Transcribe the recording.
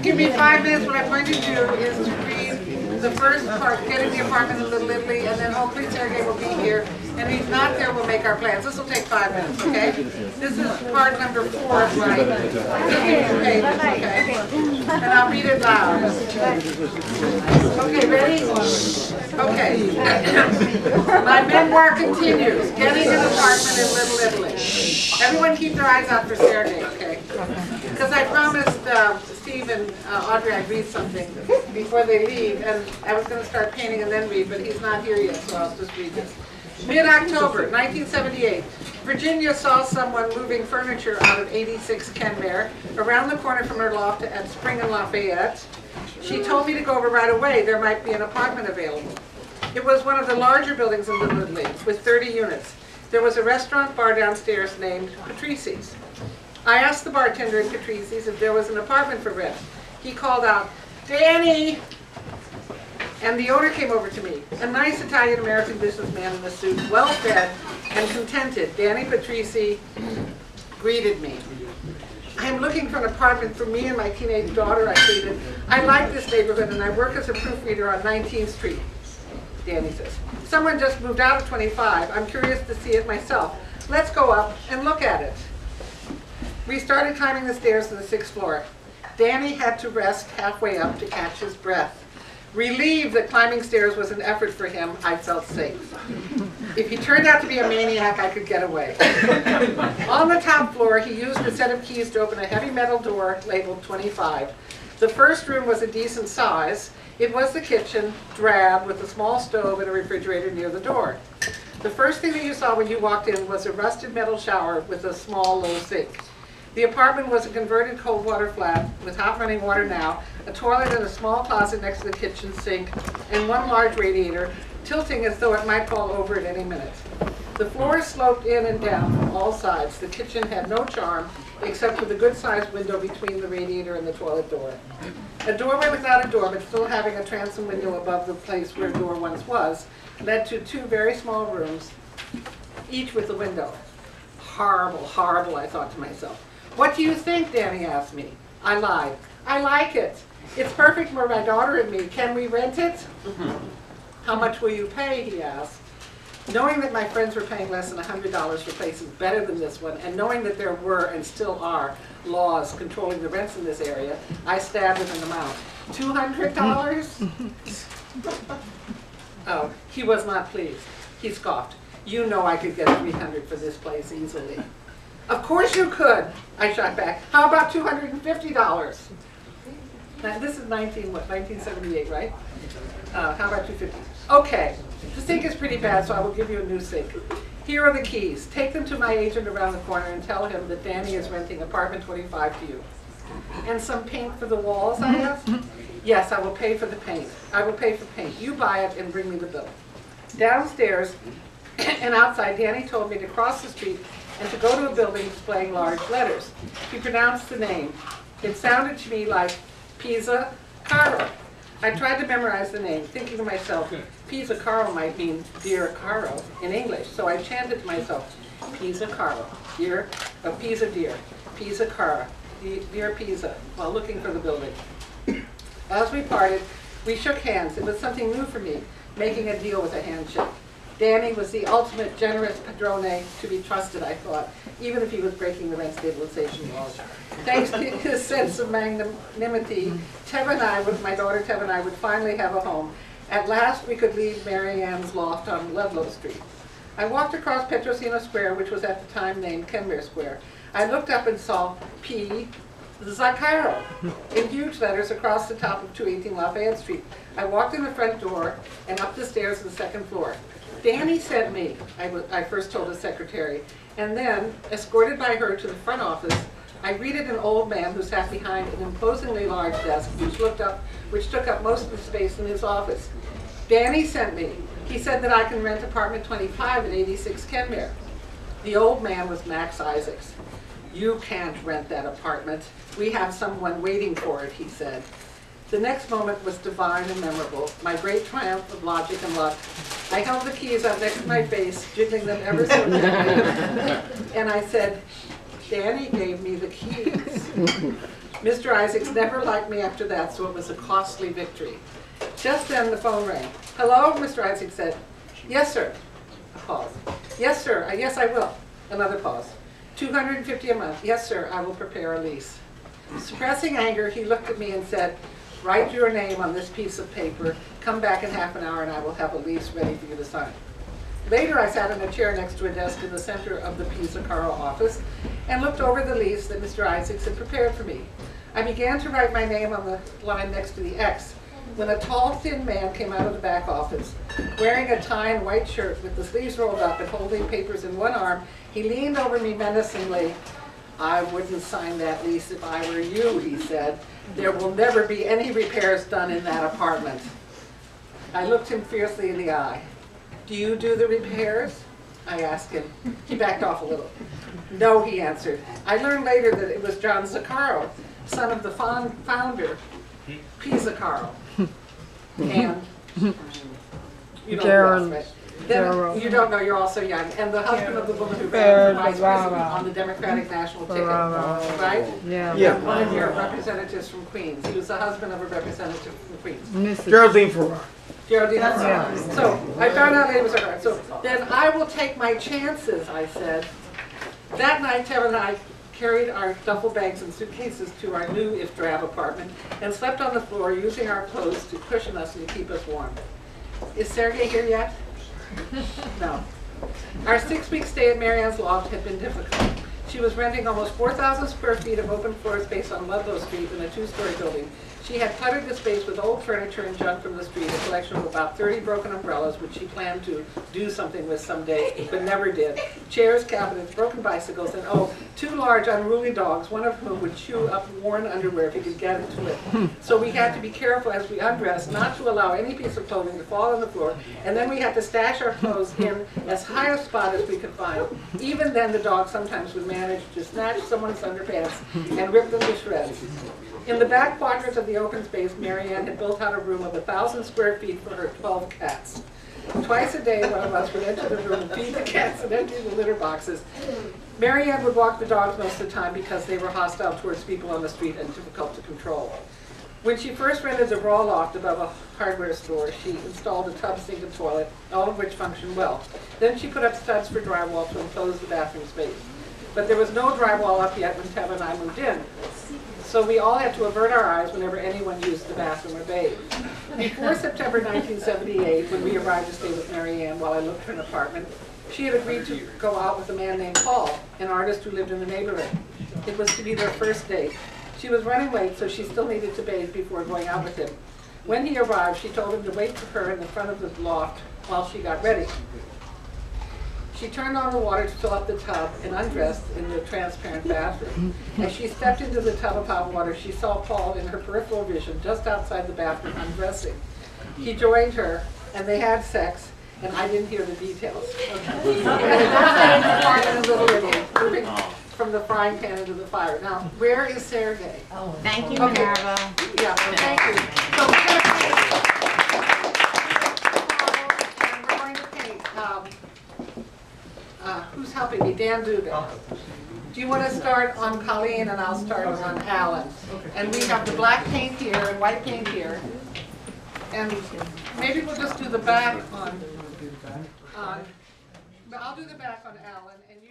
Give me 5 minutes. What I'm going to do is to read the first part, getting the apartment in Little Italy, and then hopefully Sergey will be here. And if he's not there, we'll make our plans. This will take 5 minutes, okay? This is part number 4 of my pages, okay? And I'll read it loud. Okay, ready? Okay. My memoir continues. Getting an apartment in Little Italy. Everyone keep their eyes out for Sergey, okay? Because I promised Steve and Audrey I'd read something before they leave, and I was going to start painting and then read, but he's not here yet, so I'll just read this. Mid-October, 1978, Virginia saw someone moving furniture out of 86 Kenmare, around the corner from her loft at Spring and Lafayette. She told me to go over right away. There might be an apartment available. It was one of the larger buildings in Little Italy, with 30 units. There was a restaurant bar downstairs named Patrici's. I asked the bartender at Patrici's if there was an apartment for rent. He called out, "Danny!" And the owner came over to me, a nice Italian-American businessman in a suit, well-fed and contented. Danny Patrici greeted me. "I'm looking for an apartment for me and my teenage daughter," I pleaded. "I like this neighborhood and I work as a proofreader on 19th Street. Danny says, "Someone just moved out of 25. I'm curious to see it myself. Let's go up and look at it." We started climbing the stairs to the 6th floor. Danny had to rest halfway up to catch his breath. Relieved that climbing stairs was an effort for him, I felt safe. If he turned out to be a maniac, I could get away. On the top floor, he used a set of keys to open a heavy metal door labeled 25. The first room was a decent size. It was the kitchen, drab, with a small stove and a refrigerator near the door. The first thing that you saw when you walked in was a rusted metal shower with a small low sink. The apartment was a converted cold water flat with hot running water now, a toilet and a small closet next to the kitchen sink, and one large radiator, tilting as though it might fall over at any minute. The floor sloped in and down from all sides. The kitchen had no charm, except for the good-sized window between the radiator and the toilet door. A doorway without a door, but still having a transom window above the place where a door once was, led to 2 very small rooms, each with a window. Horrible, horrible, I thought to myself. "What do you think?" Danny asked me. I lied. "I like it. It's perfect for my daughter and me. Can we rent it?" "How much will you pay?" he asked. Knowing that my friends were paying less than $100 for places better than this one, and knowing that there were, and still are, laws controlling the rents in this area, I stabbed him an amount. $200? Oh, he was not pleased. He scoffed. "You know I could get $300 for this place easily." "Of course you could," I shot back. "How about $250? Now, this is 1978, right? How about $250? "Okay, the sink is pretty bad, so I will give you a new sink. Here are the keys. Take them to my agent around the corner and tell him that Danny is renting apartment 25 to you." "And some paint for the walls?" I asked. "Yes, I will pay for the paint. I will pay for paint. You buy it and bring me the bill." Downstairs and outside, Danny told me to cross the street and to go to a building displaying large letters. He pronounced the name. It sounded to me like Pisa Caro. I tried to memorize the name, thinking to myself, Pisa Caro might mean dear Caro in English, so I chanted to myself, Pisa Caro, dear, Pisa dear, Pisa Caro, dear Pisa, while looking for the building. As we parted, we shook hands. It was something new for me, making a deal with a handshake. Danny was the ultimate generous padrone to be trusted, I thought, even if he was breaking the rent stabilization laws. Thanks to his sense of magnanimity, my daughter Tev and I would finally have a home. At last we could leave Mary Ann's loft on Ludlow Street. I walked across Petrosino Square, which was at the time named Kenmare Square. I looked up and saw P. Zaccharo in huge letters across the top of 218 Lafayette Street. I walked in the front door and up the stairs to the 2nd floor. Danny sent me, I first told his secretary, and then, escorted by her to the front office, I greeted an old man who sat behind an imposingly large desk which took up most of the space in his office. Danny sent me. He said that I can rent apartment 25 at 86 Kenmare. The old man was Max Isaacs. "You can't rent that apartment. We have someone waiting for it," he said. The next moment was divine and memorable, my great triumph of logic and luck. I held the keys up next to my face, jiggling them ever so gently, and I said, "Danny gave me the keys." Mr. Isaacs never liked me after that, so it was a costly victory. Just then the phone rang. Hello, Mr. Isaacs said. Yes, sir. A pause. Yes, sir. Yes, I will. Another pause. $250 a month. Yes, sir. I will prepare a lease. Suppressing anger, he looked at me and said, write your name on this piece of paper. Come back in half an hour and I will have a lease ready for you to sign. Later, I sat in a chair next to a desk in the center of the Pisa Caro office and looked over the lease that Mr. Isaacs had prepared for me. I began to write my name on the line next to the X when a tall, thin man came out of the back office. Wearing a tie and white shirt with the sleeves rolled up and holding papers in one arm, he leaned over me menacingly. I wouldn't sign that lease if I were you, he said. There will never be any repairs done in that apartment. I looked him fiercely in the eye. Do you do the repairs? I asked him. He backed off a little. No, he answered. I learned later that it was John Zaccaro, son of the founder, Pisa Caro. And you don't know, right? Then you don't know, you're also young. And the husband of the woman who ran for vice president on the Democratic National ticket, right? Yeah. One of your representatives from Queens. He was the husband of a representative from Queens. Geraldine Ferrara. So I found out it was her. So then I will take my chances, I said. That night, Tara and I carried our duffel bags and suitcases to our new if drab apartment and slept on the floor using our clothes to cushion us and to keep us warm. Is Sergei here yet? No. Our 6-week stay at Marianne's loft had been difficult. She was renting almost 4,000 square feet of open floor space on Ludlow Street in a 2-story building. She had cluttered the space with old furniture and junk from the street, a collection of about 30 broken umbrellas, which she planned to do something with someday, but never did. Chairs, cabinets, broken bicycles, and 2 large unruly dogs, one of whom would chew up worn underwear if he could get into it. So we had to be careful as we undressed not to allow any piece of clothing to fall on the floor, and then we had to stash our clothes in as high a spot as we could find. Even then, the dog sometimes would manage to snatch someone's underpants and rip them to shreds. In the back quadrant of the open space, Marianne had built out a room of 1,000 square feet for her 12 cats. Twice a day, one of us would enter the room and feed the cats and empty the litter boxes. Marianne would walk the dogs most of the time because they were hostile towards people on the street and difficult to control. When she first rented the raw loft above a hardware store, she installed a tub, sink, and toilet, all of which functioned well. Then she put up studs for drywall to enclose the bathroom space. But there was no drywall up yet when Teva and I moved in. So we all had to avert our eyes whenever anyone used the bathroom or bathed. Before September 1978, when we arrived to stay with Marianne while I looked for an apartment, she had agreed to go out with a man named Paul, an artist who lived in the neighborhood. It was to be their first date. She was running late, so she still needed to bathe before going out with him. When he arrived, she told him to wait for her in the front of the loft while she got ready. She turned on the water to fill up the tub and undressed in the transparent bathroom. As she stepped into the tub of hot water, she saw Paul in her peripheral vision just outside the bathroom undressing. He joined her, and they had sex, and I didn't hear the details. Okay. And a little Italy, moving from the frying pan into the fire. Now, where is Sergei? Oh, thank you, Minerva. Yeah, thank you. So we're going to paint. And we're going to paint. Who's helping me? Dan Dugan. Do you want to start on Colleen and I'll start on Alan? And we have the black paint here and white paint here. And maybe we'll just do the back on I'll do the back on Alan and you